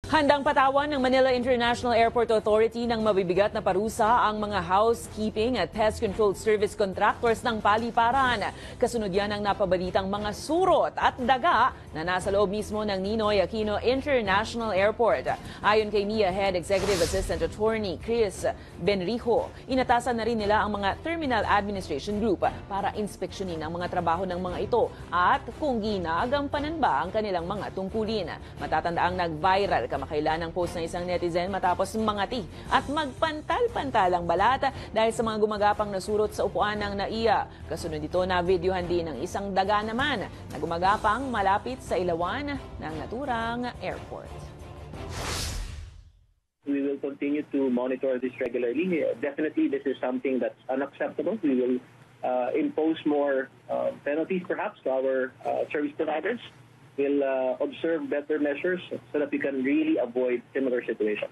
Handang patawan ng Manila International Airport Authority ng mabibigat na parusa ang mga housekeeping at pest control service contractors ng paliparan. Kasunod yan ang napabalitang mga surot at daga na nasa loob mismo ng Ninoy Aquino International Airport. Ayon kay NIA Head Executive Assistant Attorney Chris Benrijo, inatasan na rin nila ang mga Terminal Administration Group para inspeksyonin ang mga trabaho ng mga ito at kung ginagampanan ba ang kanilang mga tungkulin. Matatandaang nag-viral kamakailan ang post ng isang netizen matapos mangati at magpantal-pantalang balat dahil sa mga gumagapang na surot sa upuan ng NAIA. Kasunod dito na videohan din ng isang daga naman na gumagapang malapit sa ilawan ng naturang airport. We will continue to monitor this regularly. Definitely, this is something that's unacceptable. We will impose more penalties, perhaps, to our service providers. We'll observe better measures so that we can really avoid similar situations.